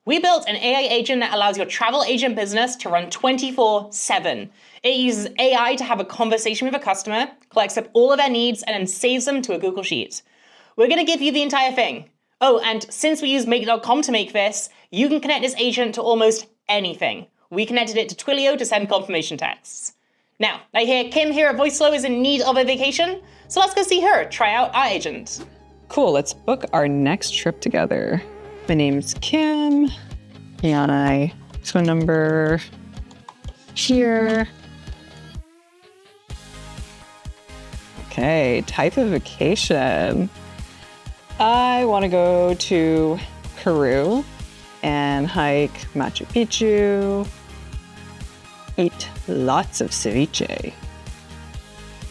We built an AI agent that allows your travel agent business to run 24/7. It uses AI to have a conversation with a customer, collects up all of their needs, and then saves them to a Google Sheet. We're going to give you the entire thing. Oh, and since we use Make.com to make this, you can connect this agent to almost anything. We connected it to Twilio to send confirmation texts. Now, I hear Kim here at Voiceflow is in need of a vacation, so let's go see her try out our agent. Cool, let's book our next trip together. My name's Kim, and phone number here. Okay, type of vacation. I want to go to Peru and hike Machu Picchu, eat lots of ceviche.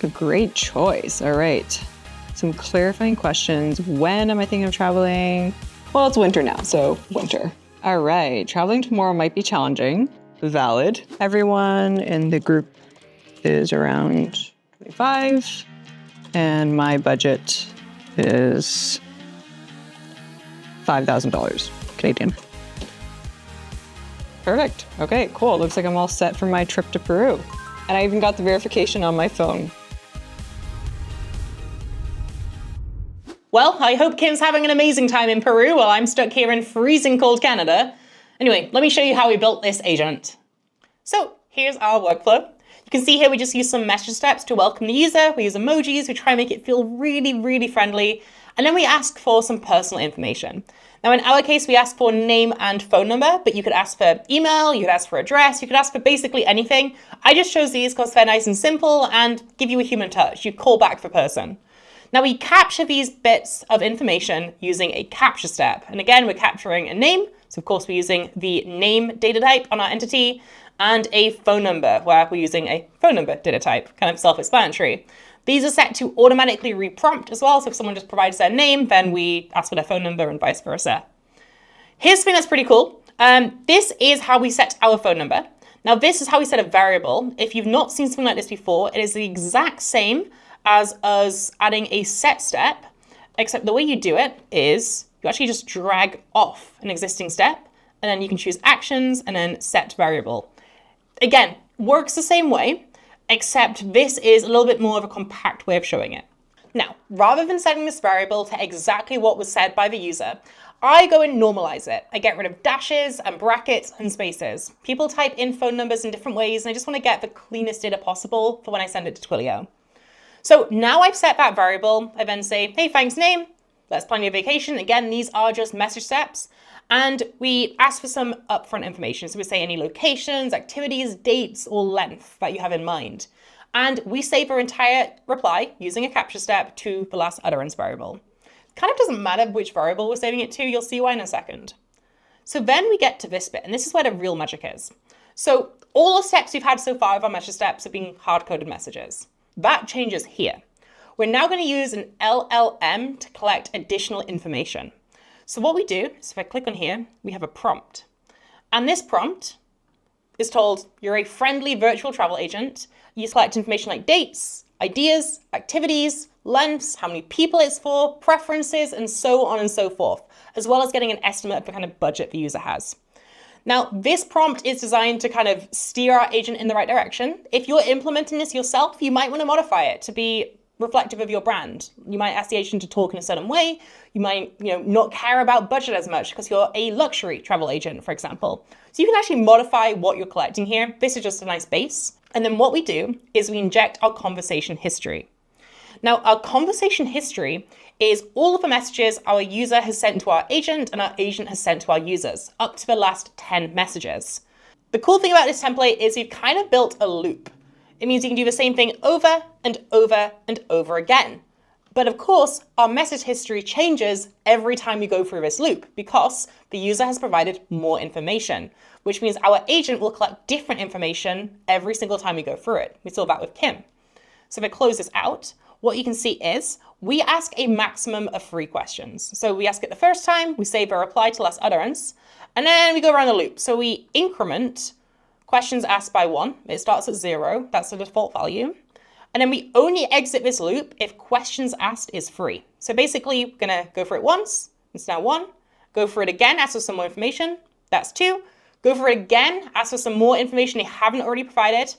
A great choice. All right. Some clarifying questions. When am I thinking of traveling? Well, it's winter now, so winter. All right. Traveling tomorrow might be challenging. Valid. Everyone in the group is around 25, and my budget is $5,000 Canadian. Perfect. Okay, cool. Looks like I'm all set for my trip to Peru. And I even got the verification on my phone. Well, I hope Kim's having an amazing time in Peru while I'm stuck here in freezing cold Canada. Anyway, let me show you how we built this agent. So here's our workflow. You can see here we just use some message steps to welcome the user. We use emojis, we try and make it feel really, really friendly. And then we ask for some personal information. Now in our case, we ask for name and phone number, but you could ask for email, you could ask for address, you could ask for basically anything. I just chose these because they're nice and simple and give you a human touch. You call back the person. Now we capture these bits of information using a capture step. And again, we're capturing a name. So of course we're using the name data type on our entity and a phone number where we're using a phone number data type, kind of self-explanatory. These are set to automatically reprompt as well. So if someone just provides their name, then we ask for their phone number and vice versa. Here's something that's pretty cool. This is how we set our phone number. Now this is how we set a variable. If you've not seen something like this before, it is the exact same as us adding a set step, except the way you do it is you actually just drag off an existing step, and then you can choose actions and then set variable. Again, works the same way, except this is a little bit more of a compact way of showing it. Now, rather than setting this variable to exactly what was said by the user, I go and normalize it. I get rid of dashes and brackets and spaces. People type in phone numbers in different ways, and I just want to get the cleanest data possible for when I send it to Twilio. So now I've set that variable. I then say, hey, thanks name. Let's plan your vacation. Again, these are just message steps. And we ask for some upfront information. So we say any locations, activities, dates, or length that you have in mind. And we save our entire reply using a capture step to the last utterance variable. It kind of doesn't matter which variable we're saving it to. You'll see why in a second. So then we get to this bit, and this is where the real magic is. So all the steps we've had so far of our message steps have been hard-coded messages. That changes here. We're now going to use an LLM to collect additional information. So what we do is if I click on here, we have a prompt. And this prompt is told, you're a friendly virtual travel agent. You select information like dates, ideas, activities, lengths, how many people it's for, preferences, and so on and so forth, as well as getting an estimate of the kind of budget the user has. Now, this prompt is designed to kind of steer our agent in the right direction. If you're implementing this yourself, you might want to modify it to be reflective of your brand. You might ask the agent to talk in a certain way. You might, not care about budget as much because you're a luxury travel agent, for example. So you can actually modify what you're collecting here. This is just a nice base. And then what we do is we inject our conversation history. Now, our conversation history is all of the messages our user has sent to our agent and our agent has sent to our users, up to the last 10 messages. The cool thing about this template is you've kind of built a loop. It means you can do the same thing over and over and over again. But of course, our message history changes every time we go through this loop because the user has provided more information, which means our agent will collect different information every single time we go through it. We saw that with Kim. So if I close this out, what you can see is we ask a maximum of 3 questions. So we ask it the first time, we save a reply to last utterance, and then we go around the loop. So we increment questions asked by 1. It starts at 0. That's the default value. And then we only exit this loop if questions asked is 3. So basically, we're going to go for it once. It's now 1. Go for it again, ask for some more information. That's 2. Go for it again, ask for some more information they haven't already provided.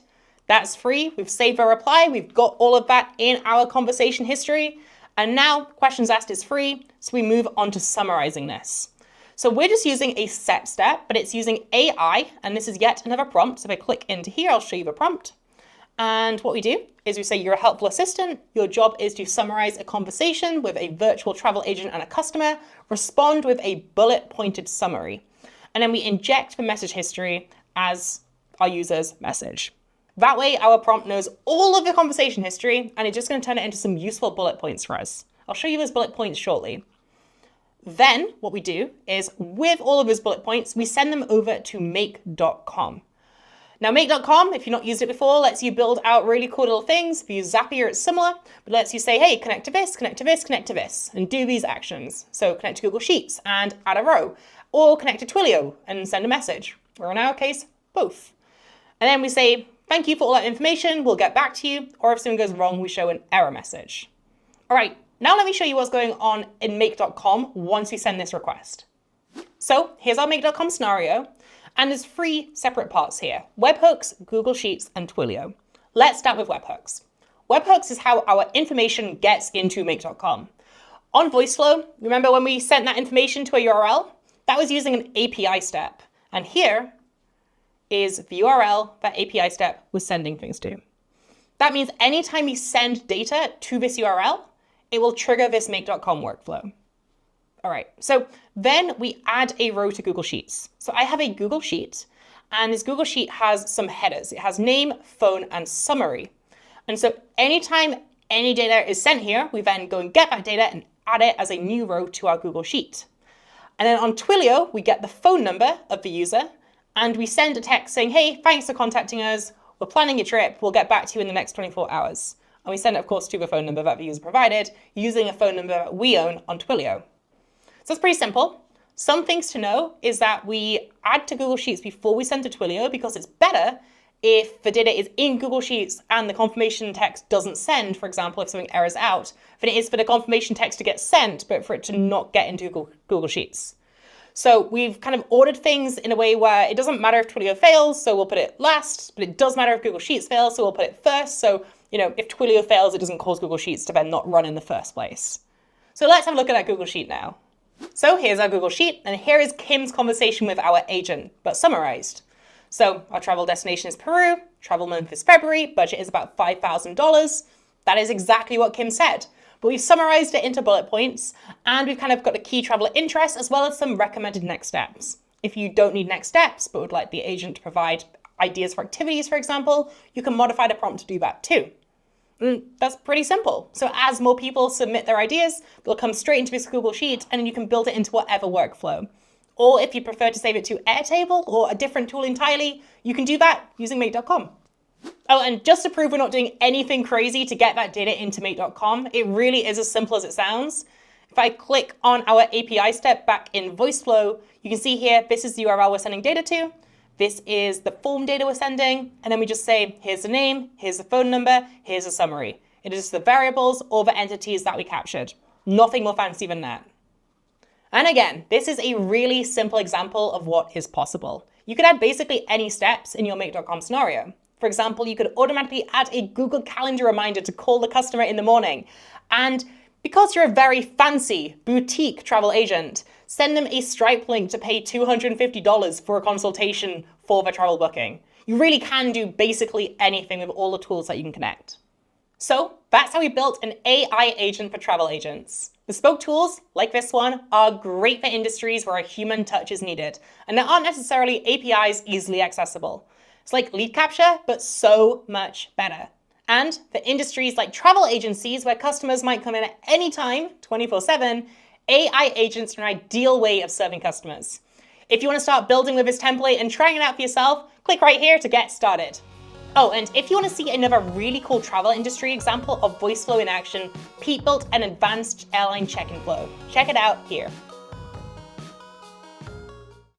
That's 3. We've saved our reply. We've got all of that in our conversation history. And now questions asked is 3. So we move on to summarizing this. So we're just using a set step, but it's using AI. And this is yet another prompt. So if I click into here, I'll show you the prompt. And what we do is we say you're a helpful assistant. Your job is to summarize a conversation with a virtual travel agent and a customer. Respond with a bullet pointed summary. And then we inject the message history as our user's message. That way our prompt knows all of the conversation history and it's just going to turn it into some useful bullet points for us. I'll show you those bullet points shortly. Then what we do is with all of those bullet points, we send them over to make.com. Now make.com, if you've not used it before, lets you build out really cool little things. If you use Zapier, it's similar, but lets you say, hey, connect to this, connect to this, connect to this, and do these actions. So connect to Google Sheets and add a row, or connect to Twilio and send a message, or in our case, both. And then we say, thank you for all that information, we'll get back to you, or if something goes wrong, we show an error message. All right, now let me show you what's going on in make.com once we send this request. So here's our make.com scenario, and there's 3 separate parts here: webhooks, Google Sheets, and Twilio. Let's start with webhooks. Webhooks is how our information gets into make.com. On Voiceflow, remember when we sent that information to a URL? That was using an API step. And here is the URL that API step was sending things to. That means anytime you send data to this URL, it will trigger this make.com workflow. All right, so then we add a row to Google Sheets. So I have a Google Sheet, and this Google Sheet has some headers. It has name, phone, and summary. And so anytime any data is sent here, we then go and get that data and add it as a new row to our Google Sheet. And then on Twilio, we get the phone number of the user, and we send a text saying, hey, thanks for contacting us. We're planning your trip. We'll get back to you in the next 24 hours. And we send it, of course, to the phone number that the user provided, using a phone number that we own on Twilio. So it's pretty simple. Some things to know is that we add to Google Sheets before we send to Twilio, because it's better if the data is in Google Sheets and the confirmation text doesn't send, for example, if something errors out, than it is for the confirmation text to get sent, but for it to not get into Google Sheets. So we've kind of ordered things in a way where it doesn't matter if Twilio fails, so we'll put it last, but it does matter if Google Sheets fails, so we'll put it first. So, if Twilio fails, it doesn't cause Google Sheets to then not run in the first place. So let's have a look at that Google Sheet now. So here's our Google Sheet, and here is Kim's conversation with our agent, but summarized. So our travel destination is Peru, travel month is February, budget is about $5,000. That is exactly what Kim said. But we've summarized it into bullet points, and we've kind of got a key traveler interest as well as some recommended next steps. If you don't need next steps, but would like the agent to provide ideas for activities, for example, you can modify the prompt to do that too. And that's pretty simple. So as more people submit their ideas, they'll come straight into this Google Sheet, and then you can build it into whatever workflow. Or if you prefer to save it to Airtable or a different tool entirely, you can do that using make.com. Oh, and just to prove we're not doing anything crazy to get that data into make.com, it really is as simple as it sounds. If I click on our API step back in Voiceflow, you can see here, this is the URL we're sending data to. This is the form data we're sending. And then we just say, here's the name, here's the phone number, here's a summary. It is the variables or the entities that we captured. Nothing more fancy than that. And again, this is a really simple example of what is possible. You could add basically any steps in your make.com scenario. For example, you could automatically add a Google Calendar reminder to call the customer in the morning. And because you're a very fancy boutique travel agent, send them a Stripe link to pay $250 for a consultation for their travel booking. You really can do basically anything with all the tools that you can connect. So that's how we built an AI agent for travel agents. Bespoke tools, like this one, are great for industries where a human touch is needed, and there aren't necessarily APIs easily accessible. It's like lead capture, but so much better. And for industries like travel agencies, where customers might come in at any time, 24/7, AI agents are an ideal way of serving customers. If you want to start building with this template and trying it out for yourself, click right here to get started. Oh, and if you want to see another really cool travel industry example of Voiceflow in action, Pete built an advanced airline check-in flow. Check it out here.